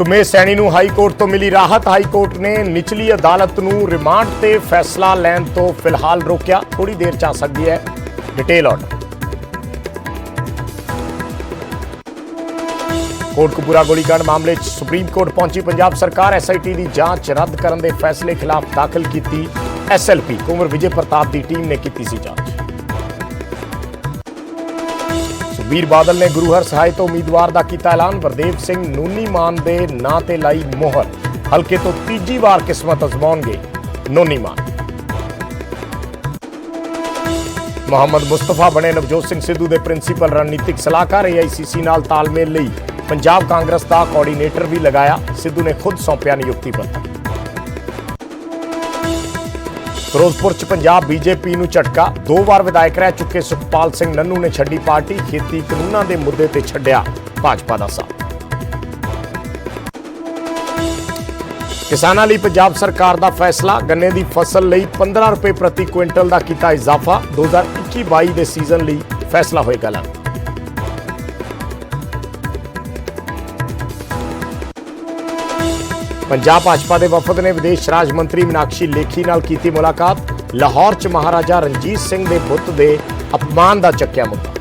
सुमेश सैनी नूं high court तो मिली राहत। हाई कोर्ट ने निचली अदालत नूं रिमांड ते फैसला लैण तो फिलहाल रोकिया। थोड़ी देर च आ सकदी है डिटेल ऑर्डर। कोटकपूरा गोलीकांड मामले च सुप्रीम कोर्ट पहुंची पंजाब सरकार। SIT की जांच रद्द करने के फैसले खिलाफ दाखिल की SLP कुंवर विजय प्रताप की टीम ने की सी जांच। सुखबीर बादल ने गुरु हर सहाय तो उम्मीदवार का किया ऐलान। वरदेव सिंह नूनी मान के नां ते लाई मोहर। हल्के तो तीजी बार किस्मत अजमाउणगे नूनी मान। मोहम्मद मुस्तफा बने नवजोत सिंह सिद्धू के प्रिंसीपल रणनीतिक सलाहकार। AICC नाल तालमेल लई पंजाब कांग्रेस का कोआर्डीनेटर भी लगाया। सिद्धू ने खुद सौंपया नियुक्ति पत्र। फिरोजपुर च पंजाब BJP नूं झटका। 2 बार विधायक रह चुके सुखपाल सिंह नन्नू ने छड्डी पार्टी। खेती कानूनां दे मुद्दे ते छड्डिया भाजपा दा साथ। किसानां लई पंजाब सरकार दा फैसला। गन्ने दी फसल लई 15 रुपए प्रति क्विंटल दा कीता इजाफा। 2021-22 दे सीजन लई फैसला होएगा लागू। पंजाब भाजपा के वफद ने विदेश राज मंत्री मीनाक्षी लेखी नाल कीती मुलाकात। लाहौर च महाराजा रणजीत सिंह के बुत के अपमान का चक्या मुद्दा।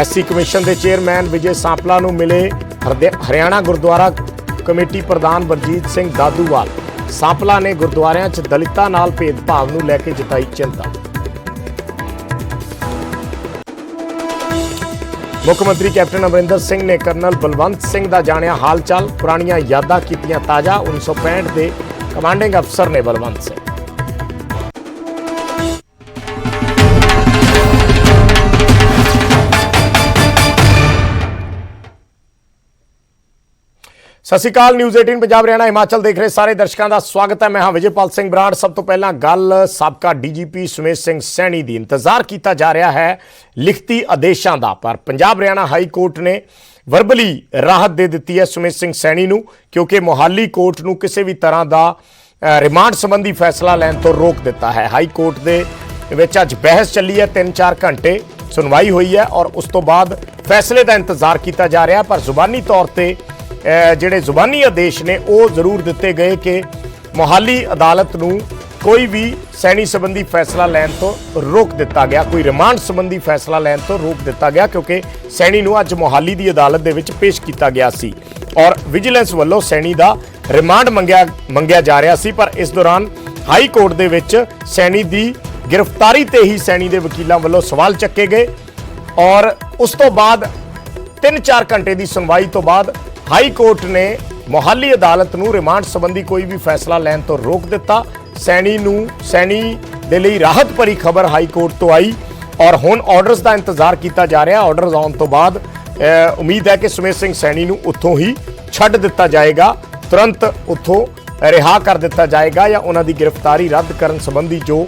SC कमिशन के चेयरमैन विजय सांपला नूं मिले हरियाणा गुरुद्वारा कमेटी प्रधान बलजीत सिंह दादूवाल। सांपला ने गुरुद्वारियां च दलितां नाल भेदभाव नूं लैके जताई चिंता। मुख्यमंत्री कैप्टन अमरिंदर सिंह ने कर्नल बलवंत सिंह का जानिया हाल चाल। पुरानियां यादां कीतियां ताजा। 1965 के कमांडिंग अफसर ने बलवंत सिंह। सत श्री अकाल। न्यूज़ 18 पंजाब हरियाणा हिमाचल देख रहे सारे दर्शकों का स्वागत है। मैं हाँ विजयपाल सिंह बराड़। सब तो पहला गल साबका DGP सुमेश सिंह सैनी की। इंतजार किया जा रहा है लिखती आदेशों का, पर पंजाब हरियाणा हाई कोर्ट ने वर्बली राहत दे दी है सुमेश सिंह सैनी नूं, क्योंकि मोहाली कोर्ट नूं किसी भी तरह का रिमांड संबंधी फैसला लैन तो रोक दिता है। हाई कोर्ट के विच अज बहस चली है। 3-4 घंटे सुनवाई हुई है और उस तो बाद फैसले का इंतजार किया जा रहा है। पर जुबानी तौर पर ਜਿਹੜੇ ਜ਼ੁਬਾਨੀ ਆਦੇਸ਼ ਨੇ ਉਹ ਜ਼ਰੂਰ ਦਿੱਤੇ ਗਏ ਕਿ ਮੋਹਾਲੀ ਅਦਾਲਤ ਨੂੰ ਕੋਈ ਵੀ ਸੈਣੀ ਸੰਬੰਧੀ ਫੈਸਲਾ ਲੈਣ ਤੋਂ ਰੋਕ ਦਿੱਤਾ ਗਿਆ। ਕੋਈ ਰਿਮਾਂਡ ਸੰਬੰਧੀ ਫੈਸਲਾ ਲੈਣ ਤੋਂ ਰੋਕ ਦਿੱਤਾ ਗਿਆ, ਕਿਉਂਕਿ ਸੈਣੀ ਨੂੰ ਅੱਜ ਮੋਹਾਲੀ ਦੀ ਅਦਾਲਤ ਦੇ ਵਿੱਚ ਪੇਸ਼ ਕੀਤਾ ਗਿਆ ਸੀ ਔਰ ਵਿਜੀਲੈਂਸ ਵੱਲੋਂ ਸੈਣੀ ਦਾ ਰਿਮਾਂਡ ਮੰਗਿਆ ਜਾ ਰਿਹਾ ਸੀ। ਪਰ ਇਸ ਦੌਰਾਨ ਹਾਈ ਕੋਰਟ ਦੇ ਵਿੱਚ ਸੈਣੀ ਦੀ ਗ੍ਰਿਫਤਾਰੀ ਤੇ ਹੀ ਸੈਣੀ ਦੇ ਵਕੀਲਾਂ ਵੱਲੋਂ ਸਵਾਲ ਚੱਕੇ ਗਏ ਔਰ ਉਸ ਤੋਂ ਬਾਅਦ 3-4 ਘੰਟੇ ਦੀ ਸੁਣਵਾਈ ਤੋਂ ਬਾਅਦ हाई कोर्ट ने मोहाली अदालत नूं रिमांड संबंधी कोई भी फैसला लैन तो रोक दिता। सैनी दे लई राहत भरी खबर हाई कोर्ट तो आई और हुण ऑर्डर्स का इंतजार किया जा रहा। ऑर्डर्स आउण तो बाद उम्मीद है कि सुमेश सिंह सैनी नूं उत्थों ही छड्ड दिता जाएगा, तुरंत उत्थों रिहा कर दिता जाएगा या उन्हां दी गिरफ्तारी रद्द करन संबंधी जो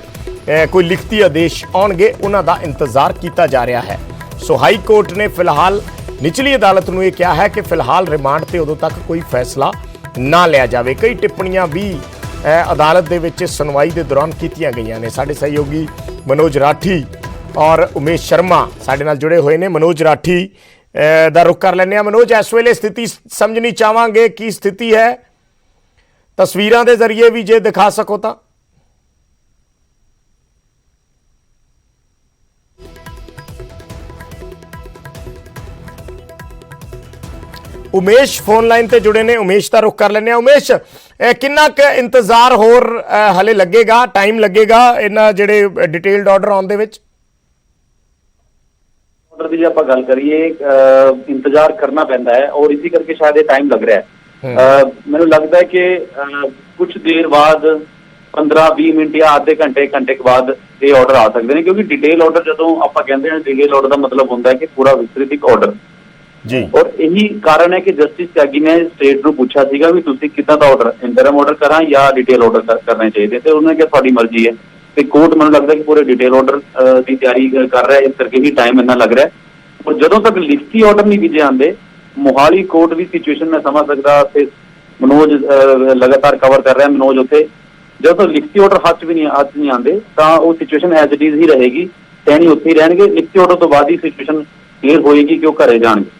कोई लिखती आदेश आउणगे उन्हां दा इंतजार किया जा रहा है। सो हाई कोर्ट ने फिलहाल निचली अदालत ने कहा है कि फिलहाल रिमांड से उदों तक कोई फैसला ना लिया जाए। कई टिप्पणियां भी अदालत के विच सुनवाई के दौरान कीतियां गईयां ने। साडे सहयोगी मनोज राठी और उमेश शर्मा साडे नाल जुड़े हुए हैं। मनोज राठी दा रुख कर लैंदे हां। मनोज, इस वेले स्थिति समझनी चाहांगे की स्थिति है, तस्वीरां दे जरिए भी जे दिखा सको तो। उमेश फोन लाइन ते जुड़े ने। उमेश का रुख कर लेने। उमेश, किन्ना क इंतजार होर हले लगेगा, टाइम लगेगा इन्हां जिहड़े डिटेल्ड ऑर्डर आउण दे विच? ऑर्डर की आप गल करिए इंतजार करना पैंदा है और इसी करके शायद टाइम लग रहा है। मैनूं लगता है कि कुछ देर बाद 15-20 मिनट या आधे घंटे के बाद ये ऑर्डर आ सकते हैं, क्योंकि डिटेल ऑर्डर जदों आपां कहंदे हां डिटेल ऑर्डर का मतलब होंदा है कि पूरा विस्तृत एक ऑर्डर जी। और यही कारण है कि जस्टिस त्यागी ने स्टेट को पूछा सीगा भी तुसीं किदां दा ऑर्डर, इंटरम ऑर्डर करा या डिटेल ऑर्डर करने चाहिए, तो उन्होंने कहा तुहाडी मर्जी है। तो कोर्ट मैनूं लगता है कि पूरे डिटेल ऑर्डर की तैयारी कर रहा है, इस करके ही टाइम इन्ना लग रहा है। और जदों तक लिखती ऑर्डर नहीं भेजे आते, मोहाली कोर्ट की सिचुएशन मैं समझ सकता। मनोज लगातार कवर कर रहा है, मनोज उत्थे जब तक लिखती ऑर्डर हाथ नहीं आते तो वो सिचुएशन एज इट इज ही रहेगी। सैनी उत्थे ही रहणगे। लिखती ऑर्डर तो बाद ही सिचुएशन क्लीयर होएगी कि वो घरे जाणगे।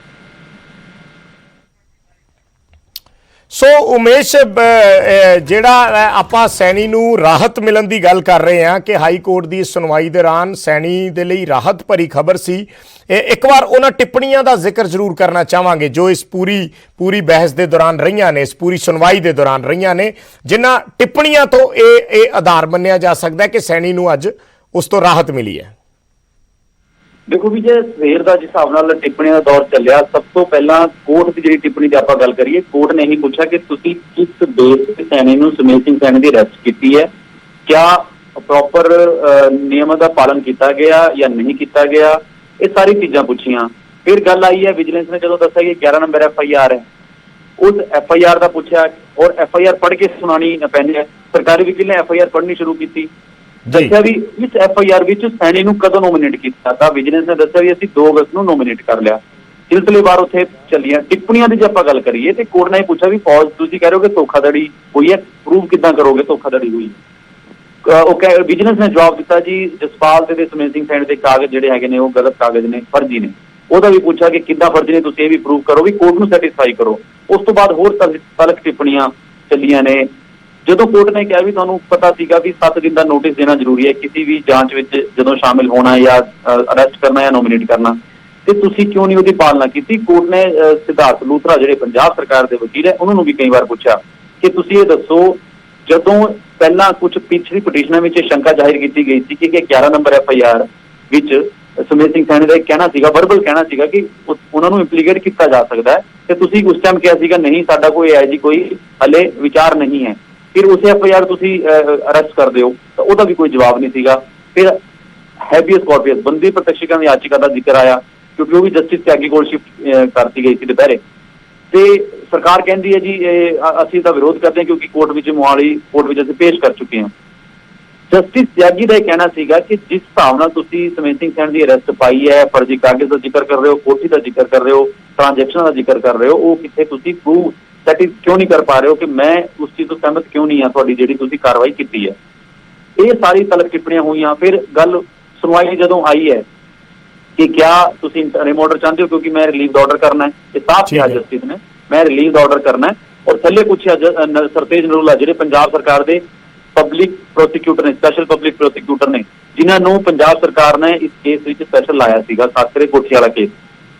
ਸੋ ਉਮੇਸ਼ ਜਿਹੜਾ ਆਪਾਂ ਸੈਣੀ ਨੂੰ ਰਾਹਤ ਮਿਲਣ ਦੀ ਗੱਲ ਕਰ ਰਹੇ ਹਾਂ ਕਿ ਹਾਈ ਕੋਰਟ ਦੀ ਸੁਣਵਾਈ ਦੌਰਾਨ ਸੈਣੀ ਦੇ ਲਈ ਰਾਹਤ ਭਰੀ ਖਬਰ ਸੀ। ਇੱਕ ਵਾਰ ਉਹਨਾਂ ਟਿੱਪਣੀਆਂ ਦਾ ਜ਼ਿਕਰ ਜ਼ਰੂਰ ਕਰਨਾ ਚਾਹਾਂਗੇ ਜੋ ਇਸ ਪੂਰੀ ਬਹਿਸ ਦੇ ਦੌਰਾਨ ਰਹੀਆਂ ਨੇ, ਇਸ ਪੂਰੀ ਸੁਣਵਾਈ ਦੇ ਦੌਰਾਨ ਰਹੀਆਂ ਨੇ, ਜਿਨ੍ਹਾਂ ਟਿੱਪਣੀਆਂ ਤੋਂ ਇਹ ਆਧਾਰ ਮੰਨਿਆ ਜਾ ਸਕਦਾ ਹੈ ਕਿ ਸੈਣੀ ਨੂੰ ਅੱਜ ਉਸ ਤੋਂ ਰਾਹਤ ਮਿਲੀ ਹੈ। ਦੇਖੋ ਵੀ ਜੇ ਸਵੇਰ ਦਾ ਜਿਸ ਹਿਸਾਬ ਨਾਲ ਟਿੱਪਣੀਆਂ ਦਾ ਦੌਰ ਚੱਲਿਆ, ਸਭ ਤੋਂ ਪਹਿਲਾਂ ਕੋਰਟ ਦੀ ਜਿਹੜੀ ਟਿੱਪਣੀ ਦੀ ਆਪਾਂ ਗੱਲ ਕਰੀਏ, ਕੋਰਟ ਨੇ ਇਹੀ ਪੁੱਛਿਆ ਕਿ ਤੁਸੀਂ ਕਿਸ ਬੇਸ ਤੇ ਸੈਣੀ ਨੂੰ, ਸੁਮੇਧ ਸਿੰਘ ਸੈਣੀ ਦੀ ਅਰੈਸਟ ਕੀਤੀ ਹੈ, ਕਿਆ ਪ੍ਰੋਪਰ ਨਿਯਮਾਂ ਦਾ ਪਾਲਨ ਕੀਤਾ ਗਿਆ ਜਾਂ ਨਹੀਂ ਕੀਤਾ ਗਿਆ, ਇਹ ਸਾਰੀ ਚੀਜ਼ਾਂ ਪੁੱਛੀਆਂ। ਫਿਰ ਗੱਲ ਆਈ ਹੈ ਵਿਜੀਲੈਂਸ ਨੇ ਜਦੋਂ ਦੱਸਿਆ ਕਿ 11 ਨੰਬਰ FIR ਹੈ, ਉਸ FIR ਦਾ ਪੁੱਛਿਆ ਔਰ FIR ਪੜ੍ਹ ਕੇ ਸੁਣਾਣੀ ਪੈਂਦੀ ਹੈ। ਸਰਕਾਰੀ ਵਕੀਲ ਨੇ FIR ਪੜ੍ਹਨੀ ਸ਼ੁਰੂ ਕੀਤੀ, ਦੱਸਿਆ ਵੀ ਇਸ FIR ਵਿੱਚ ਸੈਣੀ ਨੂੰ ਕਦੋਂ ਨੋਮੀਨੇਟ ਕੀਤਾ, ਤਾਂ ਵਿਜੀਲੈਂਸ ਨੇ ਦੱਸਿਆ ਵੀ ਅਸੀਂ 2 ਅਗਸਤ ਨੂੰ ਨੋਮੀਨੇਟ ਕਰ ਲਿਆ। ਸਿਲਸਿਲੇਵਾਰ ਉੱਥੇ ਚੱਲੀਆਂ ਟਿੱਪਣੀਆਂ ਦੀ ਜੇ ਆਪਾਂ ਗੱਲ ਕਰੀਏ ਤੇ ਕੋਰਟ ਨੇ ਪੁੱਛਿਆ ਵੀ ਫੌਜ ਤੁਸੀਂ ਕਹਿ ਰਹੇ ਹੋ ਕਿ ਧੋਖਾਧੜੀ ਹੋਈ ਹੈ, ਪ੍ਰੂਵ ਕਿੱਦਾਂ ਕਰੋਗੇ ਧੋਖਾਧੜੀ ਹੋਈ। ਵਿਜੀਲੈਂਸ ਨੇ ਜਵਾਬ ਦਿੱਤਾ ਜੀ ਜਸਪਾਲ ਤੇ ਸੁਮੇਧ ਸਿੰਘ ਸੈਣੀ ਦੇ ਕਾਗਜ਼ ਜਿਹੜੇ ਹੈਗੇ ਨੇ ਉਹ ਗਲਤ ਕਾਗਜ਼ ਨੇ, ਫਰਜ਼ੀ ਨੇ। ਉਹਦਾ ਵੀ ਪੁੱਛਿਆ ਕਿ ਕਿੱਦਾਂ ਫਰਜ਼ੀ ਨੇ, ਤੁਸੀਂ ਇਹ ਵੀ ਪ੍ਰੂਵ ਕਰੋ, ਵੀ ਕੋਰਟ ਨੂੰ ਸੈਟੀਸਫਾਈ ਕਰੋ। ਉਸ ਤੋਂ ਬਾਅਦ ਹੋਰ ਤਲਕ ਟਿੱਪਣੀਆਂ ਚੱਲੀਆਂ ਨੇ। ਜਦੋਂ ਕੋਰਟ ਨੇ ਕਿਹਾ ਵੀ ਤੁਹਾਨੂੰ ਪਤਾ ਸੀਗਾ ਵੀ 7 ਦਿਨ ਦਾ ਨੋਟਿਸ ਦੇਣਾ ਜ਼ਰੂਰੀ ਹੈ ਕਿਸੇ ਵੀ ਜਾਂਚ ਵਿੱਚ ਜਦੋਂ ਸ਼ਾਮਿਲ ਹੋਣਾ ਜਾਂ ਅਰੈਸਟ ਕਰਨਾ ਜਾਂ ਨੋਮੀਨੇਟ ਕਰਨਾ, ਤੇ ਤੁਸੀਂ ਕਿਉਂ ਨਹੀਂ ਉਹਦੀ ਪਾਲਣਾ ਕੀਤੀ। ਕੋਰਟ ਨੇ ਸਿਧਾਰਥ ਲੂਥਰਾ ਜਿਹੜੇ ਪੰਜਾਬ ਸਰਕਾਰ ਦੇ ਵਕੀਲ ਹੈ ਉਹਨਾਂ ਨੂੰ ਵੀ ਕਈ ਵਾਰ ਪੁੱਛਿਆ ਕਿ ਤੁਸੀਂ ਇਹ ਦੱਸੋ, ਜਦੋਂ ਪਹਿਲਾਂ ਕੁਝ ਪਿਛਲੀ ਪਟੀਸ਼ਨਾਂ ਵਿੱਚ ਸ਼ੰਕਾ ਜ਼ਾਹਿਰ ਕੀਤੀ ਗਈ ਸੀ ਕਿ 11 ਨੰਬਰ FIR ਵਿੱਚ ਸੁਮੇਧ ਸਿੰਘ ਸੈਣੀ ਦਾ ਇੱਕ ਕਹਿਣਾ ਸੀਗਾ, ਵਰਬਲ ਕਹਿਣਾ ਸੀਗਾ ਕਿ ਉਹਨਾਂ ਨੂੰ ਇੰਪਲੀਕੇਟ ਕੀਤਾ ਜਾ ਸਕਦਾ ਹੈ, ਤੇ ਤੁਸੀਂ ਉਸ ਟਾਈਮ ਕਿਹਾ ਸੀਗਾ ਨਹੀਂ ਸਾਡਾ ਕੋਈ ਹੈ ਜੀ ਕੋਈ ਹਲੇ ਵਿਚਾਰ ਨਹੀਂ ਹੈ। ਫਿਰ ਉਸੇ FIR ਤੁਸੀਂ ਅਰੈਸਟ ਕਰਦੇ ਹੋ, ਤਾਂ ਉਹਦਾ ਵੀ ਕੋਈ ਜਵਾਬ ਨਹੀਂ ਸੀਗਾ। ਫਿਰ ਹੈਬੀਅਸ ਕਾਰਪਸ ਬੰਦੀ ਪ੍ਰਤੱਖਿਕਾ ਦੀ ਯਾਚਿਕਾ ਦਾ ਜ਼ਿਕਰ ਆਇਆ ਕਿਉਂਕਿ ਉਹ ਵੀ ਜਸਟਿਸ ਤਿਆਗੀ ਕੋਲ ਸ਼ਿਫਟ ਕਰਤੀ ਗਈ ਸੀ ਦੁਪਹਿਰੇ, ਤੇ ਸਰਕਾਰ ਕਹਿੰਦੀ ਹੈ ਜੀ ਅਸੀਂ ਤਾਂ ਵਿਰੋਧ ਕਰਦੇ ਹਾਂ ਕਿਉਂਕਿ ਕੋਰਟ ਵਿੱਚ ਮੋਹਾਲੀ ਕੋਰਟ ਵਿੱਚ ਅਸੀਂ ਪੇਸ਼ ਕਰ ਚੁੱਕੇ ਹਾਂ। ਜਸਟਿਸ ਤਿਆਗੀ ਦਾ ਇਹ ਕਹਿਣਾ ਸੀਗਾ ਕਿ ਜਿਸ ਹਿਸਾਬ ਨਾਲ ਤੁਸੀਂ ਸੁਮੇਧ ਸਿੰਘ ਸੈਣੀ ਦੀ ਅਰੈਸਟ ਪਾਈ ਹੈ, ਫਰਜ਼ੀ ਕਾਗਜ਼ ਦਾ ਜ਼ਿਕਰ ਕਰ ਰਹੇ ਹੋ, ਕੋਠੀ ਦਾ ਜ਼ਿਕਰ ਕਰ ਰਹੇ ਹੋ, ਟ੍ਰਾਂਜੈਕਸ਼ਨਾਂ ਦਾ ਜ਼ਿਕਰ ਕਰ ਰਹੇ ਹੋ, ਉਹ ਕਿੱਥੇ ਤੁਸੀਂ ਪ੍ਰੂਵ ਕਿਉਂ ਨਹੀਂ ਕਰ ਪਾ ਰਹੇ ਹੋ ਕਿ ਮੈਂ ਉਸ ਚੀਜ਼ ਤੋਂ ਸਹਿਮਤ ਕਿਉਂ ਨਹੀਂ ਹਾਂ ਤੁਹਾਡੀ ਜਿਹੜੀ ਤੁਸੀਂ ਕਾਰਵਾਈ ਕੀਤੀ ਹੈ। ਇਹ ਸਾਰੀ ਤਲਕ ਟਿੱਪਣੀਆਂ ਹੋਈਆਂ। ਫਿਰ ਗੱਲ ਸੁਣਵਾਈ ਜਦੋਂ ਆਈ ਹੈ ਕਿ ਕਿਆ ਤੁਸੀਂ ਇੰਟਰਿਮ ਆਰਡਰ ਚਾਹੁੰਦੇ ਹੋ ਕਿਉਂਕਿ ਮੈਂ ਰਿਲੀਜ਼ ਆਰਡਰ ਕਰਨਾ ਹੈ, ਇਹ ਸਾਫ਼ ਕਿਹਾ ਜਸਟਿਸ ਨੇ ਮੈਂ ਰਿਲੀਜ਼ ਆਰਡਰ ਕਰਨਾ ਹੈ। ਔਰ ਥੱਲੇ ਪੁੱਛਿਆ ਸਰਤੇਜ ਨਰੂਲਾ ਜਿਹੜੇ ਪੰਜਾਬ ਸਰਕਾਰ ਦੇ ਪਬਲਿਕ ਪ੍ਰੋਸੀਕਿਊਟਰ ਨੇ, ਸਪੈਸ਼ਲ ਪਬਲਿਕ ਪ੍ਰੋਸੀਕਿਊਟਰ ਨੇ, ਜਿਨ੍ਹਾਂ ਨੂੰ ਪੰਜਾਬ ਸਰਕਾਰ ਨੇ ਇਸ ਕੇਸ ਵਿੱਚ ਸਪੈਸ਼ਲ ਲਾਇਆ ਸੀਗਾ, ਸਾਕਰੇ ਕੋਠੀ ਵਾਲਾ ਕੇਸ,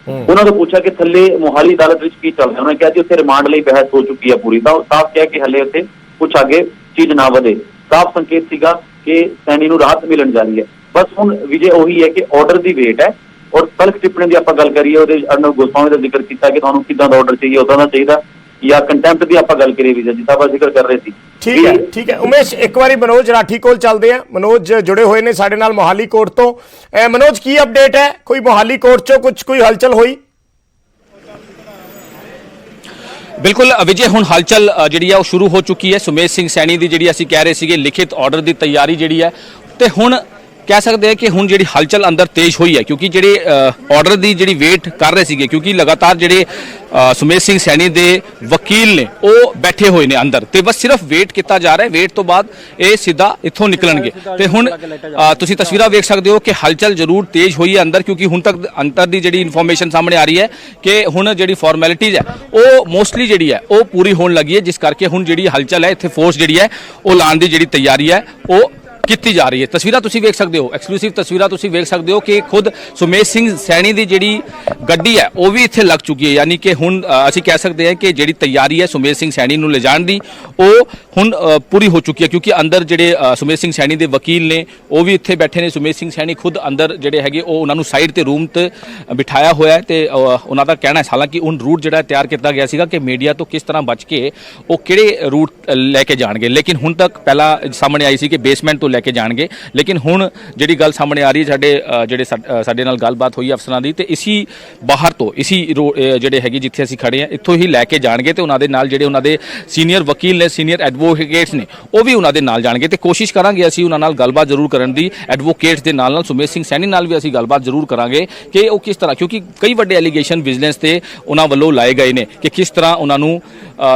ਉਹਨਾਂ ਤੋਂ ਪੁੱਛਿਆ ਕਿ ਥੱਲੇ ਮੋਹਾਲੀ ਅਦਾਲਤ ਵਿੱਚ ਕੀ ਚੱਲ ਰਿਹਾ। ਉਹਨਾਂ ਨੇ ਕਿਹਾ ਕਿ ਉੱਥੇ ਰਿਮਾਂਡ ਲਈ ਬਹਿਸ ਹੋ ਚੁੱਕੀ ਹੈ ਪੂਰੀ, ਤਾਂ ਸਾਫ਼ ਕਿਹਾ ਕਿ ਹਲੇ ਉੱਥੇ ਕੁਝ ਅੱਗੇ ਚੀਜ਼ ਨਾ ਵਧੇ। ਸਾਫ਼ ਸੰਕੇਤ ਸੀਗਾ ਕਿ ਸੈਣੀ ਨੂੰ ਰਾਹਤ ਮਿਲਣ ਜਾ ਰਹੀ ਹੈ। ਬਸ ਹੁਣ ਵਿਜੇ ਉਹੀ ਹੈ ਕਿ ਆਰਡਰ ਦੀ ਵੇਟ ਹੈ। ਔਰ ਤਲਕ ਟਿੱਪਣੀ ਦੀ ਆਪਾਂ ਗੱਲ ਕਰੀਏ, ਉਹਦੇ ਅਰਨਬ ਗੋਸਵਾਮੀ ਦਾ ਜ਼ਿਕਰ ਕੀਤਾ ਕਿ ਤੁਹਾਨੂੰ ਕਿੱਦਾਂ ਦਾ ਆਰਡਰ ਚਾਹੀਏ, ਉਦਾਂ ਦਾ ਚਾਹੀਦਾ, ਜਾਂ ਕੰਟੈਂਪਟ ਦੀ ਆਪਾਂ ਗੱਲ ਕਰੀਏ ਵਿਜੇ ਜਿੱਦਾਂ ਆਪਾਂ ਜ਼ਿਕਰ ਕਰ ਰਹੇ ਸੀ। ਠੀਕ ਹੈ ਉਮੇਸ਼, ਇੱਕ ਵਾਰੀ ਮਨੋਜ ਰਾਠੀ ਕੋਲ ਚੱਲਦੇ ਆ। ਮਨੋਜ ਜੁੜੇ ਹੋਏ ਨੇ ਸਾਡੇ ਨਾਲ ਮੋਹਾਲੀ ਕੋਰਟ ਤੋਂ। ਮਨੋਜ ਕੀ ਅਪਡੇਟ ਹੈ, ਕੋਈ ਮੋਹਾਲੀ ਕੋਰਟ ਚੋਂ ਕੋਈ ਹਲਚਲ ਹੋਈ? ਬਿਲਕੁਲ ਵਿਜੇ, ਹੁਣ ਹਲਚਲ ਜਿਹੜੀ ਹੈ ਉਹ ਸ਼ੁਰੂ ਹੋ ਚੁੱਕੀ ਹੈ। ਸੁਮੇਧ ਸਿੰਘ ਸੈਣੀ ਦੀ ਜਿਹੜੀ ਅਸੀਂ ਕਹਿ ਰਹੇ ਸੀਗੇ ਲਿਖਿਤ ਆਰਡਰ ਦੀ ਤਿਆਰੀ ਜਿਹੜੀ ਹੈ, ਤੇ ਹੁਣ ਕਹਿ ਸਕਦੇ ਆ ਕਿ ਹੁਣ ਜਿਹੜੀ ਹਲਚਲ ਅੰਦਰ ਤੇਜ਼ ਹੋਈ ਹੈ ਕਿਉਂਕਿ ਜਿਹੜੇ ਆਰਡਰ ਦੀ ਜਿਹੜੀ ਵੇਟ ਕਰ ਰਹੇ ਸੀਗੇ ਕਿਉਂਕਿ ਲਗਾਤਾਰ ਜਿਹੜੇ ਸੁਮੇਧ ਸਿੰਘ ਸੈਣੀ ਦੇ ਵਕੀਲ ਨੇ ਉਹ ਬੈਠੇ ਹੋਏ ਨੇ ਅੰਦਰ, ਤੇ ਬਸ ਸਿਰਫ ਵੇਟ ਕੀਤਾ ਜਾ ਰਿਹਾ ਹੈ। ਵੇਟ ਤੋਂ ਬਾਅਦ ਇਹ ਸਿੱਧਾ ਇੱਥੋਂ ਨਿਕਲਣਗੇ। ਤੇ ਹੁਣ ਤੁਸੀਂ ਤਸਵੀਰਾਂ ਵੇਖ ਸਕਦੇ ਹੋ ਕਿ ਹਲਚਲ ਜ਼ਰੂਰ ਤੇਜ਼ ਹੋਈ ਹੈ ਅੰਦਰ, ਕਿਉਂਕਿ ਹੁਣ ਤੱਕ ਅੰਦਰ ਦੀ ਜਿਹੜੀ ਇਨਫੋਰਮੇਸ਼ਨ ਸਾਹਮਣੇ ਆ ਰਹੀ ਹੈ ਕਿ ਹੁਣ ਜਿਹੜੀ ਫਾਰਮੈਲਿਟੀਜ਼ ਹੈ ਉਹ ਮੋਸਟਲੀ ਜਿਹੜੀ ਹੈ ਉਹ ਪੂਰੀ ਹੋਣ ਲੱਗੀ ਹੈ, ਜਿਸ ਕਰਕੇ ਹੁਣ ਜਿਹੜੀ ਹਲਚਲ ਹੈ ਇੱਥੇ ਫੋਰਸ ਜਿਹੜੀ ਹੈ ਉਹ ਲਾਉਣ ਦੀ ਜਿਹੜੀ ਤਿਆਰੀ ਹੈ ਉਹ ਕੀਤੀ ਜਾ ਰਹੀ ਹੈ। ਤਸਵੀਰਾਂ ਤੁਸੀਂ ਵੇਖ ਸਕਦੇ ਹੋ, ਐਕਸਕਲੂਸਿਵ ਤਸਵੀਰਾਂ ਤੁਸੀਂ ਵੇਖ ਸਕਦੇ ਹੋ ਕਿ ਖੁਦ ਸੁਮੇਧ ਸਿੰਘ ਸੈਣੀ ਦੀ ਜਿਹੜੀ ਗੱਡੀ ਹੈ ਉਹ ਵੀ ਇੱਥੇ ਲੱਗ ਚੁੱਕੀ ਹੈ। ਯਾਨੀ ਕਿ ਹੁਣ ਅਸੀਂ ਕਹਿ ਸਕਦੇ ਹਾਂ ਕਿ ਜਿਹੜੀ ਤਿਆਰੀ ਹੈ ਸੁਮੇਧ ਸਿੰਘ ਸੈਣੀ ਨੂੰ ਲਿਜਾਣ ਦੀ ਉਹ ਹੁਣ ਪੂਰੀ ਹੋ ਚੁੱਕੀ ਹੈ, ਕਿਉਂਕਿ ਅੰਦਰ ਜਿਹੜੇ ਸੁਮੇਧ ਸਿੰਘ ਸੈਣੀ ਦੇ ਵਕੀਲ ਨੇ ਉਹ ਵੀ ਇੱਥੇ ਬੈਠੇ ਨੇ। ਸੁਮੇਧ ਸਿੰਘ ਸੈਣੀ ਖੁਦ ਅੰਦਰ ਜਿਹੜੇ ਹੈਗੇ ਉਹ ਉਹਨਾਂ ਨੂੰ ਸਾਈਡ ਤੇ ਰੂਮ ਤੇ ਬਿਠਾਇਆ ਹੋਇਆ ਹੈ, ਤੇ ਉਹਨਾਂ ਦਾ ਕਹਿਣਾ ਹੈ ਹਾਲਾਂਕਿ ਹੁਣ ਰੂਟ ਜਿਹੜਾ ਤਿਆਰ ਕੀਤਾ ਗਿਆ ਸੀਗਾ ਕਿ ਮੀਡੀਆ ਤੋਂ ਕਿਸ ਤਰ੍ਹਾਂ ਬਚ ਕੇ ਉਹ ਕਿਹੜੇ ਰੂਟ ਲੈ ਕੇ ਜਾਣਗੇ, ਲੇਕਿਨ ਹੁਣ ਤੱਕ ਪਹਿਲਾਂ ਸਾਹਮਣੇ ਆਈ ਸੀ ਕਿ ਬੇਸਮੈਂਟ ਤੋਂ ਲੈ ਕੇ ਜਾਣਗੇ, ਲੇਕਿਨ ਹੁਣ ਜਿਹੜੀ ਗੱਲ ਸਾਹਮਣੇ ਆ ਰਹੀ ਹੈ ਸਾਡੇ ਨਾਲ ਗੱਲਬਾਤ ਹੋਈ ਅਫਸਰਾਂ ਦੀ, ਤੇ ਇਸੀ ਬਾਹਰ ਤੋਂ ਇਸੀ ਜਿਹੜੇ ਹੈਗੀ ਜਿੱਥੇ ਅਸੀਂ ਖੜੇ ਆ ਇੱਥੋਂ ਹੀ ਲੈ ਕੇ ਜਾਣਗੇ, ਤੇ ਉਹਨਾਂ ਦੇ ਨਾਲ ਜਿਹੜੇ ਉਹਨਾਂ ਦੇ ਸੀਨੀਅਰ ਵਕੀਲ ਨੇ, ਸੀਨੀਅਰ ਐਡਵੋਕੇਟਸ ਨੇ ਉਹ ਵੀ ਉਹਨਾਂ ਦੇ ਨਾਲ ਜਾਣਗੇ, ਤੇ ਕੋਸ਼ਿਸ਼ ਕਰਾਂਗੇ ਅਸੀਂ ਉਹਨਾਂ ਨਾਲ ਗੱਲਬਾਤ ਜ਼ਰੂਰ ਕਰਨ ਦੀ। ਐਡਵੋਕੇਟਸ ਦੇ ਨਾਲ ਸੁਮੇਧ ਸਿੰਘ ਸੈਣੀ ਨਾਲ ਵੀ ਅਸੀਂ ਗੱਲਬਾਤ ਜ਼ਰੂਰ ਕਰਾਂਗੇ ਕਿ ਉਹ ਕਿਸ ਤਰ੍ਹਾਂ, ਕਿਉਂਕਿ ਕਈ ਵੱਡੇ ਐਲੀਗੇਸ਼ਨ ਵਿਜੀਲੈਂਸ ਤੇ ਉਹਨਾਂ ਵੱਲੋਂ ਲਾਏ ਗਏ ਨੇ ਕਿ ਕਿਸ ਤਰ੍ਹਾਂ ਉਹਨਾਂ ਨੂੰ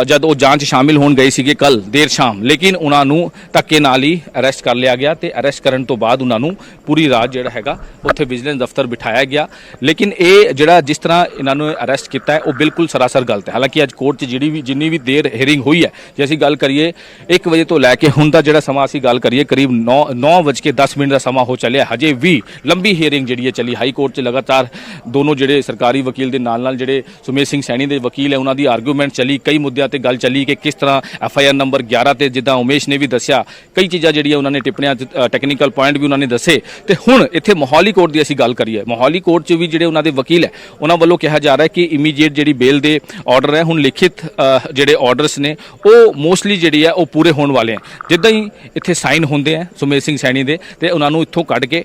ਜਦ ਉਹ ਜਾਂਚ ਸ਼ਾਮਿਲ ਹੋਣ ਗਏ ਸੀਗੇ ਕੱਲ ਦੇਰ ਸ਼ਾਮ, ਲੇਕਿਨ ਉਹਨਾਂ ਨੂੰ ਧੱਕੇ ਨਾਲ ਹੀ ਅਰੈਸਟ ਕਰ ਲਿਆ ਗਿਆ ਤੇ ਅਰੈਸਟ ਕਰਨ ਤੋਂ ਬਾਅਦ ਉਹਨਾਂ ਨੂੰ ਪੂਰੀ ਰਾਤ ਜਿਹੜਾ ਹੈਗਾ ਉੱਥੇ ਵਿਜੀਲੈਂਸ ਦਫ਼ਤਰ ਬਿਠਾਇਆ ਗਿਆ। ਲੇਕਿਨ ਇਹ ਜਿਹੜਾ ਜਿਸ ਤਰ੍ਹਾਂ ਇਹਨਾਂ ਨੂੰ ਅਰੈਸਟ ਕੀਤਾ ਹੈ ਉਹ ਬਿਲਕੁਲ ਸਰਾਸਰ ਗਲਤ ਹੈ। ਹਾਲਾਂਕਿ ਅੱਜ ਕੋਰਟ 'ਚ ਜਿੰਨੀ ਵੀ ਦੇਰ ਹੀਅਰਿੰਗ ਹੋਈ ਹੈ, ਜੇ ਅਸੀਂ ਗੱਲ ਕਰੀਏ 1 ਵਜੇ ਤੋਂ ਲੈ ਕੇ ਹੁਣ ਦਾ ਜਿਹੜਾ ਸਮਾਂ ਅਸੀਂ ਗੱਲ ਕਰੀਏ ਕਰੀਬ 9:10 ਦਾ ਸਮਾਂ ਹੋ ਚੱਲਿਆ, ਹਜੇ ਵੀ ਲੰਬੀ ਹੀਅਰਿੰਗ ਜਿਹੜੀ ਹੈ ਚੱਲੀ ਹਾਈ ਕੋਰਟ 'ਚ। ਲਗਾਤਾਰ ਦੋਨੋਂ ਜਿਹੜੇ ਸਰਕਾਰੀ ਵਕੀਲ ਦੇ ਨਾਲ ਜਿਹੜੇ ਸੁਮੇਧ ਸਿੰਘ ਸੈਣੀ ਦੇ ਵਕੀਲ ਹੈ ਉਹਨਾਂ ਦੀ ਆਰਗੂਮੈਂਟ ਚੱਲੀ, ਕਈ ਮੁੱਦਿਆਂ ਤੇ ਗੱਲ ਚੱਲੀ ਕਿ ਕਿਸ ਤਰ੍ਹਾਂ FIR ਨੰਬਰ 11 ਤੇ ਜਿੱਦਾਂ ਉਮੇਸ਼ ਨੇ ਵੀ ਦੱਸਿਆ ਕਈ ਚੀਜ਼ਾਂ ਜਿਹੜੀਆਂ ਉਹਨਾਂ ਨੇ ਟਿੱਪਣੀਆਂ ਟੈਕਨੀਕਲ ਪੁਆਇੰਟ ਵੀ ਉਹਨਾਂ ਨੇ ਦੱਸੇ। ਤੇ ਹੁਣ ਇੱਥੇ ਮੋਹਾਲੀ ਕੋਰਟ ਦੀ ਅਸੀਂ ਗੱਲ ਕਰੀਏ, ਮੋਹਾਲੀ ਕੋਰਟ 'ਚ ਵੀ ਜਿਹੜੇ ਉਹਨਾਂ ਦੇ ਵਕੀਲ ਹੈ ਉਹਨਾਂ ਵੱਲੋਂ ਕਿਹਾ ਜਾ ਰਿਹਾ ਹੈ ਕਿ ਇਮੀਡੀਏਟ ਜਿਹੜੀ ਬੇਲ ਦੇ ਆਰਡਰ ਹੈ, ਹੁਣ ਲਿਖਿਤ ਜਿਹੜੇ ਆਰਡਰਸ ਨੇ ਉਹ ਮੋਸਟਲੀ ਜਿਹੜੀ ਹੈ ਉਹ ਪੂਰੇ ਹੋਣ ਵਾਲੇ ਹੈ। ਜਿੱਦਾਂ ਹੀ ਇੱਥੇ ਸਾਈਨ ਹੁੰਦੇ ਆ ਸੁਮੇਧ ਸਿੰਘ ਸੈਣੀ ਦੇ ਤੇ ਉਹਨਾਂ ਨੂੰ ਇੱਥੋਂ ਕੱਢ ਕੇ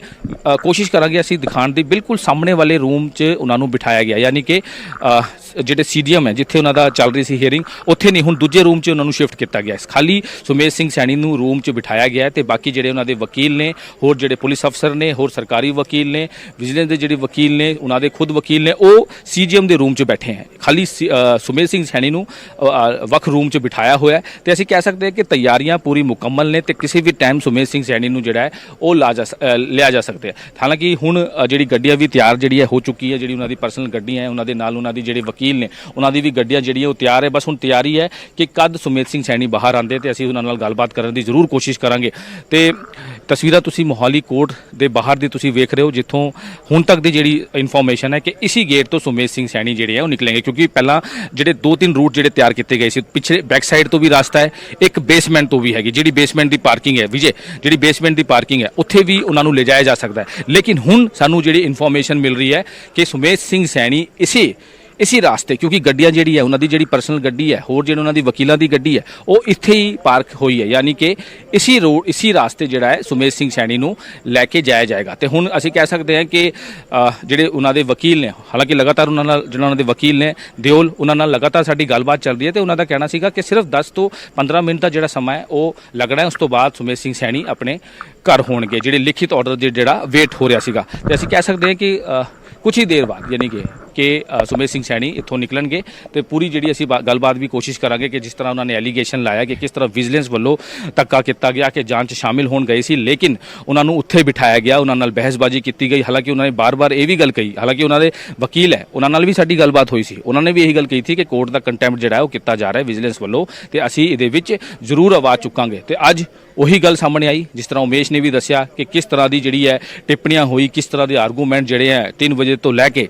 ਕੋਸ਼ਿਸ਼ ਕਰਾਂਗੇ ਅਸੀਂ ਦਿਖਾਉਣ ਦੀ, ਬਿਲਕੁਲ ਸਾਹਮਣੇ ਵਾਲੇ ਰੂਮ 'ਚ ਉਹਨਾਂ ਨੂੰ ਬਿਠਾਇਆ ਗਿਆ, ਯਾਨੀ ਕਿ ਜਿਹੜੇ CDM ਹੈ ਜਿੱਥੇ ਉਹਨਾਂ ਦਾ ਚੱਲ ਰਹੀ ਸੀ ਹੀਅਰਿੰਗ ਉੱਥੇ ਨਹੀਂ, ਹੁਣ ਦੂਜੇ ਰੂਮ 'ਚ ਉਹਨਾਂ ਨੂੰ ਸ਼ਿਫਟ ਕੀਤਾ ਗਿਆ। ਖਾਲੀ ਸੁਮੇਧ ਸਿੰਘ ਸੈਣੀ ਨੂੰ ਰੂਮ 'ਚ ਬਿਠਾਇਆ ਗਿਆ ਤੇ ਬਾਕੀ ਜਿਹੜੇ ਉਹਨਾਂ ਦੇ ਵਕੀਲ ਨੇ, ਹੋਰ ਜਿਹੜੇ ਪੁਲਿਸ ਅਫਸਰ ਨੇ, ਹੋਰ ਸਰਕਾਰੀ ਵਕੀਲ ਨੇ, ਵਿਜੀਲੈਂਸ ਦੇ ਜਿਹੜੇ ਵਕੀਲ ਨੇ, ਉਹਨਾਂ ਦੇ ਖੁਦ ਵਕੀਲ ਨੇ, ਉਹ CGM ਦੇ ਰੂਮ 'ਚ ਬੈਠੇ ਹੈ। ਖਾਲੀ ਸੁਮੇਧ ਸਿੰਘ ਸੈਣੀ ਨੂੰ ਵੱਖ ਰੂਮ 'ਚ ਬਿਠਾਇਆ ਹੋਇਆ ਤੇ ਅਸੀਂ ਕਹਿ ਸਕਦੇ ਹਾਂ ਕਿ ਤਿਆਰੀਆਂ ਪੂਰੀ ਮੁਕੰਮਲ ਨੇ ਤੇ ਕਿਸੇ ਵੀ ਟਾਈਮ ਸੁਮੇਧ ਸਿੰਘ ਸੈਣੀ ਨੂੰ ਜਿਹੜਾ ਹੈ ਉਹ ਲਿਆ ਜਾ ਸਕਦਾ ਹੈ। ਹਾਲਾਂਕਿ ਹੁਣ ਜਿਹੜੀ ਗੱਡੀਆਂ ਵੀ ਤਿਆਰ ਜਿਹੜੀ ਹੈ ਹੋ ਚੁੱਕੀ ਹੈ, ਜਿਹੜੀ ਉਹਨਾਂ ਦੀ ਪਰਸਨਲ ਗੱਡੀਆਂ ਹੈ, ਉਹਨਾਂ ਦੇ ਨਾਲ ਉਹਨਾਂ ਦੀ ਜਿਹੜੇ ਵਕੀਲ ਨੇ ਉਹਨਾਂ ਦੀ ਵੀ ਗੱਡੀਆਂ ਜਿਹੜੀਆਂ ਉਹ ਤਿਆਰ ਹੈ। ਬਸ ਹੁਣ ਤਿਆਰੀ ਹੈ ਕਿ ਕਦ ਸੁਮੇਧ ਸਿੰਘ ਸੈਣੀ ਬਾਹਰ ਆਉਂਦੇ ਤੇ ਅਸੀਂ ਉਹਨਾਂ ਨਾਲ ਗੱਲਬਾਤ ਕਰਨ ਦੀ ਜ਼ਰੂਰ ਕੋਸ਼ਿਸ਼ ਕਰਾਂਗੇ। ਤੇ ਤਸਵੀਰਾਂ ਤੁਸੀਂ ਮੋਹਾਲੀ ਕੋਰਟ ਦੇ ਬਾਹਰ ਦੀ ਤੁਸੀਂ ਵੇਖ ਰਹੇ ਹੋ, ਜਿੱਥੋਂ ਹੁਣ ਤੱਕ ਦੀ ਜਿਹੜੀ ਇਨਫੋਰਮੇਸ਼ਨ ਹੈ ਕਿ ਇਸੀ ਗੇਟ ਤੋਂ ਸੁਮੇਧ ਸਿੰਘ ਸੈਣੀ ਜਿਹੜੇ ਆ ਉਹ ਨਿਕਲਣਗੇ, ਕਿਉਂਕਿ ਪਹਿਲਾਂ ਜਿਹੜੇ 2-3 ਰੂਟ ਜਿਹੜੇ ਤਿਆਰ ਕੀਤੇ ਗਏ ਸੀ, ਪਿੱਛੇ ਬੈਕ ਸਾਈਡ ਤੋਂ ਵੀ ਰਸਤਾ ਹੈ, ਇੱਕ ਬੇਸਮੈਂਟ ਤੋਂ ਵੀ ਹੈਗੀ, ਜਿਹੜੀ ਬੇਸਮੈਂਟ ਦੀ ਪਾਰਕਿੰਗ ਹੈ ਵਿਜੇ, ਜਿਹੜੀ ਬੇਸਮੈਂਟ ਦੀ ਪਾਰਕਿੰਗ ਹੈ ਉੱਥੇ ਵੀ ਉਹਨਾਂ ਨੂੰ ਲਿਜਾਇਆ ਜਾ ਸਕਦਾ ਹੈ। ਲੇਕਿਨ ਹੁਣ ਸਾਨੂੰ ਜਿਹੜੀ ਇਨਫੋਰਮੇਸ਼ਨ ਮਿਲ ਰਹੀ ਹੈ ਕਿ ਸੁਮੇਧ ਸਿੰਘ ਸੈਣੀ ਇਸੀ ਰਾਸਤੇ, ਕਿਉਂਕਿ ਗੱਡੀਆਂ ਜਿਹੜੀ ਹੈ ਉਹਨਾਂ ਦੀ ਜਿਹੜੀ ਪਰਸਨਲ ਗੱਡੀ ਹੈ, ਹੋਰ ਜਿਹੜੇ ਉਹਨਾਂ ਦੀ ਵਕੀਲਾਂ ਦੀ ਗੱਡੀ ਹੈ ਉਹ ਇੱਥੇ ਹੀ ਪਾਰਕ ਹੋਈ ਹੈ, ਯਾਨੀ ਕਿ ਇਸੀ ਰਾਸਤੇ ਜਿਹੜਾ ਹੈ ਸੁਮੇਧ ਸਿੰਘ ਸੈਣੀ ਨੂੰ ਲੈ ਕੇ ਜਾਇਆ ਜਾਏਗਾ। ਤੇ ਹੁਣ ਅਸੀਂ ਕਹਿ ਸਕਦੇ ਹਾਂ ਕਿ ਜਿਹੜੇ ਉਹਨਾਂ ਦੇ ਵਕੀਲ ਨੇ, ਹਾਲਾਂਕਿ ਲਗਾਤਾਰ ਉਹਨਾਂ ਨਾਲ ਜਿਹੜਾ ਉਹਨਾਂ ਦੇ ਵਕੀਲ ਨੇ ਦਿਓਲ, ਉਹਨਾਂ ਨਾਲ ਲਗਾਤਾਰ ਸਾਡੀ ਗੱਲਬਾਤ ਚੱਲ ਰਹੀ ਹੈ ਤੇ ਉਹਨਾਂ ਦਾ ਕਹਿਣਾ ਸੀਗਾ ਕਿ ਸਿਰਫ 10 ਤੋਂ 15 ਮਿੰਟ ਦਾ ਜਿਹੜਾ ਸਮਾਂ ਹੈ ਉਹ ਲੱਗਣਾ ਹੈ, ਉਸ ਤੋਂ ਬਾਅਦ ਸੁਮੇਧ ਸਿੰਘ ਸੈਣੀ ਆਪਣੇ ਘਰ ਹੋਣਗੇ। ਜਿਹੜੇ ਲਿਖਿਤ ਆਰਡਰ ਦੇ ਜਿਹੜਾ ਵੇਟ ਹੋ ਰਿਹਾ ਸੀਗਾ ਤੇ ਅਸੀਂ ਕਹਿ ਸਕਦੇ ਹਾਂ ਕਿ ਕੁਝ ਹੀ ਦੇਰ ਬਾਅਦ ਯਾਨੀ ਕਿ ਸੁਮੇਧ ਸਿੰਘ ਸੈਣੀ ਇੱਥੋਂ ਨਿਕਲਣਗੇ ਤੇ ਪੂਰੀ ਜਿਹੜੀ ਅਸੀਂ ਗੱਲਬਾਤ ਵੀ ਕੋਸ਼ਿਸ਼ ਕਰਾਂਗੇ ਕਿ ਜਿਸ ਤਰ੍ਹਾਂ ਉਹਨਾਂ ਨੇ ਐਲੀਗੇਸ਼ਨ ਲਾਇਆ ਕਿ ਕਿਸ ਤਰ੍ਹਾਂ ਵਿਜੀਲੈਂਸ ਵੱਲੋਂ ਧੱਕਾ ਕੀਤਾ ਗਿਆ ਕਿ ਜਾਂਚ ਸ਼ਾਮਿਲ ਹੋਣ ਗਏ ਸੀ, ਲੇਕਿਨ ਉਹਨਾਂ ਨੂੰ ਉੱਥੇ ਬਿਠਾਇਆ ਗਿਆ, ਉਹਨਾਂ ਨਾਲ ਬਹਿਸਬਾਜ਼ੀ ਕੀਤੀ ਗਈ। ਹਾਲਾਂਕਿ ਉਹਨਾਂ ਨੇ ਬਾਰ-ਬਾਰ ਇਹ ਵੀ ਗੱਲ ਕਹੀ, ਹਾਲਾਂਕਿ ਉਹਨਾਂ ਦੇ ਵਕੀਲ ਹੈ ਉਹਨਾਂ ਨਾਲ ਵੀ ਸਾਡੀ ਗੱਲਬਾਤ ਹੋਈ ਸੀ, ਉਹਨਾਂ ਨੇ ਵੀ ਇਹੀ ਗੱਲ ਕਹੀ ਸੀ ਕਿ ਕੋਰਟ ਦਾ ਕੰਟੈਂਪਟ ਜਿਹੜਾ ਹੈ ਉਹ ਕੀਤਾ ਜਾ ਰਿਹਾ ਹੈ ਵਿਜੀਲੈਂਸ ਵੱਲੋਂ ਤੇ ਅਸੀਂ ਇਹਦੇ ਵਿੱਚ ਜ਼ਰੂਰ ਆਵਾਜ਼ ਚੁੱਕਾਂਗੇ। ਤੇ ਅੱਜ ਉਹੀ ਗੱਲ ਸਾਹਮਣੇ ਆਈ, ਜਿਸ ਤਰ੍ਹਾਂ ਉਮੇਸ਼ ਨੇ ਵੀ ਦੱਸਿਆ ਕਿ ਕਿਸ ਤਰ੍ਹਾਂ ਦੀ ਜਿਹੜੀ ਹੈ ਟਿੱਪਣੀਆਂ ਹੋਈ, ਕਿਸ ਤਰ੍ਹਾਂ ਦੇ ਆਰਗੂਮੈਂਟ ਜਿਹੜੇ ਹੈ 3 ਵਜੇ ਤੋਂ ਲੈ ਕੇ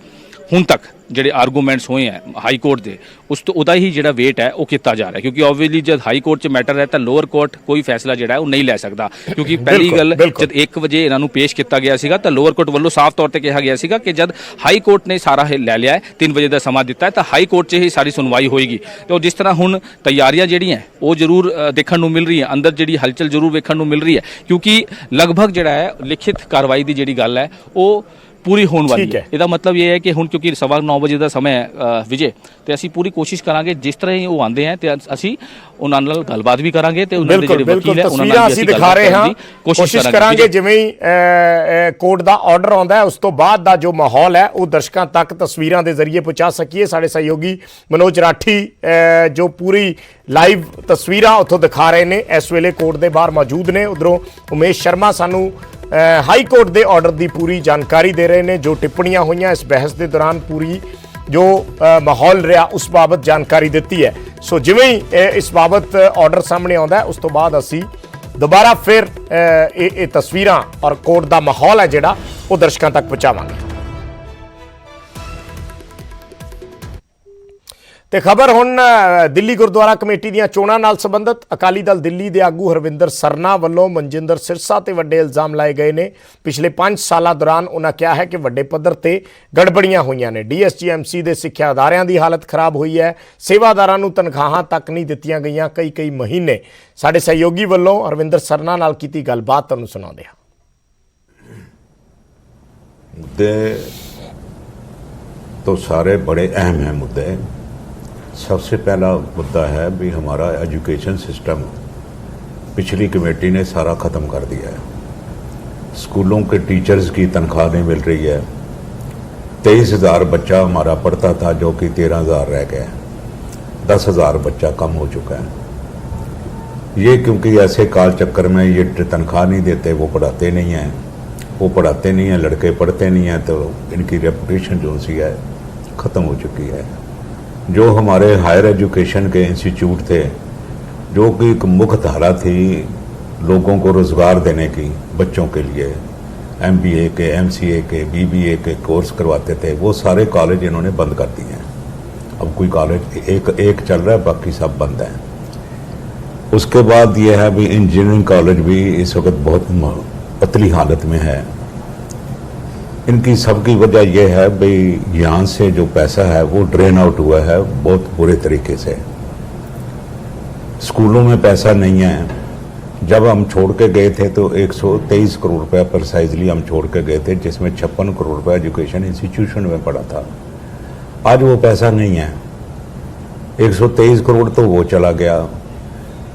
ਹੁਣ ਤੱਕ ਜਿਹੜੇ ਆਰਗੂਮੈਂਟਸ ਹੋਏ ਹੈ ਹਾਈ ਕੋਰਟ ਦੇ, ਉਸ ਤੋਂ ਉਹਦਾ ਹੀ ਜਿਹੜਾ ਵੇਟ ਹੈ ਉਹ ਕੀਤਾ ਜਾ ਰਿਹਾ, ਕਿਉਂਕਿ ਆਬਵੀਅਸਲੀ ਜਦ ਹਾਈ ਕੋਰਟ 'ਚ ਮੈਟਰ ਹੈ ਤਾਂ ਲੋਅਰ ਕੋਰਟ ਕੋਈ ਫੈਸਲਾ ਜਿਹੜਾ ਹੈ ਉਹ ਨਹੀਂ ਲੈ ਸਕਦਾ, ਕਿਉਂਕਿ ਪਹਿਲੀ ਗੱਲ ਜਦ 1 ਵਜੇ ਇਹਨਾਂ ਨੂੰ ਪੇਸ਼ ਕੀਤਾ ਗਿਆ ਸੀਗਾ ਤਾਂ ਲੋਅਰ ਕੋਰਟ ਵੱਲੋਂ ਸਾਫ਼ ਤੌਰ ਤੇ ਕਿਹਾ ਗਿਆ ਸੀਗਾ ਕਿ ਜਦ ਹਾਈ ਕੋਰਟ ਨੇ ਸਾਰਾ ਇਹ ਲੈ ਲਿਆ ਹੈ, 3 ਵਜੇ ਦਾ ਸਮਾਂ ਦਿੱਤਾ ਹੈ ਤਾਂ ਹਾਈ ਕੋਰਟ 'ਚ ਹੀ ਸਾਰੀ ਸੁਣਵਾਈ ਹੋਏਗੀ। ਤੇ ਜਿਸ ਤਰ੍ਹਾਂ ਹੁਣ ਤਿਆਰੀਆਂ ਜਿਹੜੀਆਂ ਉਹ ਜ਼ਰੂਰ ਦੇਖਣ ਨੂੰ ਮਿਲ ਰਹੀ ਹੈ, ਅੰਦਰ ਜਿਹੜੀ ਹਲਚਲ ਜ਼ਰੂਰ ਵੇਖਣ ਨੂੰ ਮਿਲ ਰਹੀ ਹੈ, ਕਿਉਂਕਿ ਲਗਭਗ ਜਿਹੜਾ ਹੈ ਲਿਖਿਤ ਕਾਰਵਾਈ ਦੀ ਜਿਹੜੀ ਗੱਲ ਹੈ ਉਹ ਪੂਰੀ ਹੋਣ ਵਾਲੀ ਹੈ। ਇਹਦਾ ਮਤਲਬ ਇਹ ਹੈ ਕਿ ਹੁਣ ਕਿਉਂਕਿ 9:15 ਵਜੇ ਦਾ ਸਮਾਂ ਹੈ ਵਿਜੇ, ਤੇ ਅਸੀਂ ਪੂਰੀ ਕੋਸ਼ਿਸ਼ ਕਰਾਂਗੇ ਜਿਸ ਤਰ੍ਹਾਂ ਹੀ ਉਹ ਆਉਂਦੇ ਹੈ ਤੇ ਅਸੀਂ ਉਹਨਾਂ ਨਾਲ ਗੱਲਬਾਤ ਵੀ ਕਰਾਂਗੇ ਤੇ ਉਹਨਾਂ ਦੇ ਜਿਹੜੇ ਵਕੀਲ ਹੈ ਉਹਨਾਂ ਨਾਲ ਵੀ ਅਸੀਂ ਦਿਖਾ ਰਹੇ ਹਾਂ, ਕੋਸ਼ਿਸ਼ ਕਰਾਂਗੇ ਜਿਵੇਂ ਹੀ ਕੋਰਟ ਦਾ ਆਰਡਰ ਆਉਂਦਾ ਹੈ ਉਸ ਤੋਂ ਬਾਅਦ ਦਾ ਜੋ ਮਾਹੌਲ ਹੈ ਉਹ ਦਰਸ਼ਕਾਂ ਤੱਕ ਤਸਵੀਰਾਂ ਦੇ ਜ਼ਰੀਏ ਪਹੁੰਚਾ ਸਕੀਏ। ਸਾਡੇ ਸਹਿਯੋਗੀ ਮਨੋਜ ਰਾਠੀ ਜੋ ਪੂਰੀ ਲਾਈਵ ਤਸਵੀਰਾਂ ਉੱਥੋਂ ਦਿਖਾ ਰਹੇ ਨੇ, ਇਸ ਵੇਲੇ ਕੋਰਟ ਦੇ ਬਾਹਰ ਮੌਜੂਦ ਨੇ। ਉਧਰੋਂ ਉਮੇਸ਼ ਸ਼ਰਮਾ ਸਾਨੂੰ ਹਾਈ ਕੋਰਟ ਦੇ ਆਰਡਰ ਦੀ ਪੂਰੀ ਜਾਣਕਾਰੀ ਦੇ ਰਹੇ ਨੇ, ਜੋ ਟਿੱਪਣੀਆਂ ਹੋਈਆਂ ਇਸ ਬਹਿਸ ਦੇ ਦੌਰਾਨ ਪੂਰੀ ਜੋ ਮਾਹੌਲ ਰਿਹਾ ਉਸ ਬਾਬਤ ਜਾਣਕਾਰੀ ਦਿੱਤੀ ਹੈ। ਸੋ ਜਿਵੇਂ ਹੀ ਇਸ ਬਾਬਤ ਆਰਡਰ ਸਾਹਮਣੇ ਆਉਂਦਾ ਹੈ ਉਸ ਤੋਂ ਬਾਅਦ ਅਸੀਂ ਦੁਬਾਰਾ ਫਿਰ ਇਹ ਤਸਵੀਰਾਂ ਔਰ ਕੋਰਟ ਦਾ ਮਾਹੌਲ ਹੈ ਜਿਹੜਾ ਉਹ ਦਰਸ਼ਕਾਂ ਤੱਕ ਪਹੁੰਚਾਵਾਂਗੇ। ਤੇ ਖਬਰ ਹੁਣ ਦਿੱਲੀ ਗੁਰਦੁਆਰਾ ਕਮੇਟੀ ਦੀਆਂ ਚੋਣਾਂ ਨਾਲ ਸੰਬੰਧਿਤ ਅਕਾਲੀ ਦਲ ਦਿੱਲੀ ਦੇ ਆਗੂ ਹਰਵਿੰਦਰ ਸਰਨਾ ਵੱਲੋਂ ਮਨਜਿੰਦਰ ਸਿਰਸਾ ਤੇ ਵੱਡੇ ਇਲਜ਼ਾਮ ਲਾਏ ਗਏ ਨੇ। ਪਿਛਲੇ 5 ਸਾਲਾਂ ਦੌਰਾਨ ਉਹਨਾਂ ਕਿਹਾ ਹੈ ਕਿ ਵੱਡੇ ਪੱਧਰ ਤੇ ਗੜਬੜੀਆਂ ਹੋਈਆਂ ਨੇ। DSGMC ਦੇ ਸਿੱਖਿਆ ਅਦਾਰਿਆਂ ਦੀ ਹਾਲਤ ਖਰਾਬ ਹੋਈ ਹੈ, ਸੇਵਾਦਾਰਾਂ ਨੂੰ ਤਨਖਾਹਾਂ ਤੱਕ ਨਹੀਂ ਦਿੱਤੀਆਂ ਗਈਆਂ ਕਈ ਮਹੀਨੇ। ਸਾਡੇ ਸਹਿਯੋਗੀ ਵੱਲੋਂ ਹਰਵਿੰਦਰ ਸਰਨਾ ਨਾਲ ਕੀਤੀ ਗੱਲਬਾਤ ਤੁਹਾਨੂੰ ਸੁਣਾਉਂਦੇ ਹਾਂ। मुद्दे तो सारे बड़े अहम हैं मुद्दे। सबसे पहला मुद्दा है भी हमारा एजुकेशन सिस्टम पिछली कमेटी ने सारा ख़त्म कर दिया है। स्कूलों के टीचर्स की तनख्वाह नहीं मिल रही है। 23,000 बच्चा हमारा पढ़ता था जो कि 13,000 रह गया। 10,000 बच्चा कम हो चुका है। ये क्योंकि ऐसे काल चक्कर में ये तनख्वाह नहीं देते, वो पढ़ाते नहीं हैं, लड़के पढ़ते नहीं हैं, तो इनकी रेपुटेशन जो सी है ख़त्म हो चुकी है। जो हमारे हायर एजुकेशन के इंस्टीट्यूट थे, जो कि एक मुख्य धारा थी लोगों को रोज़गार देने की, बच्चों के लिए MBA के, MCA के, BBA के कोर्स करवाते थे, वो सारे कॉलेज इन्होंने बंद कर दिए हैं। अब कोई कॉलेज एक चल रहा है, बाकी सब बंद हैं। उसके बाद ये है भी इंजीनियरिंग कॉलेज भी इस वक्त बहुत पतली हालत में है। इनकी सबकी वजह यह है भाई यहाँ से जो पैसा है वो ड्रेन आउट हुआ है बहुत बुरे तरीके से। स्कूलों में पैसा नहीं है। जब हम छोड़ के गए थे तो 123 करोड़ रुपया प्रिसाइजली हम छोड़ के गए थे, जिसमें 56 करोड़ रुपया एजुकेशन इंस्टीट्यूशन में पड़ा था। आज वो पैसा नहीं है। 123 करोड़ तो वो चला गया,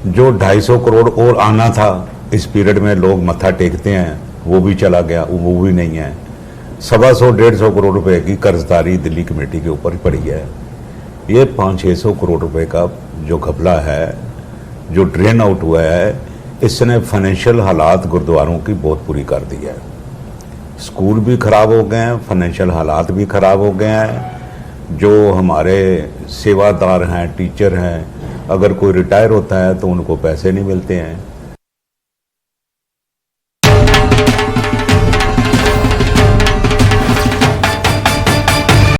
जो 250 करोड़ और आना था इस पीरियड में लोग मत्था टेकते हैं, वो भी चला गया, वो भी नहीं है। 125-150 करोड़ रुपए की कर्जदारी दिल्ली कमेटी के ऊपर पड़ी है। ये 500-600 करोड़ रुपए का जो घपला है, जो ड्रेन आउट हुआ है, इसने फाइनेंशियल हालात गुरुद्वारों की बहुत बुरी कर दी है। स्कूल भी खराब हो गए हैं, फाइनेंशियल हालात भी खराब हो गए हैं। जो हमारे सेवादार हैं, टीचर हैं, अगर कोई रिटायर होता है तो उनको पैसे नहीं मिलते हैं।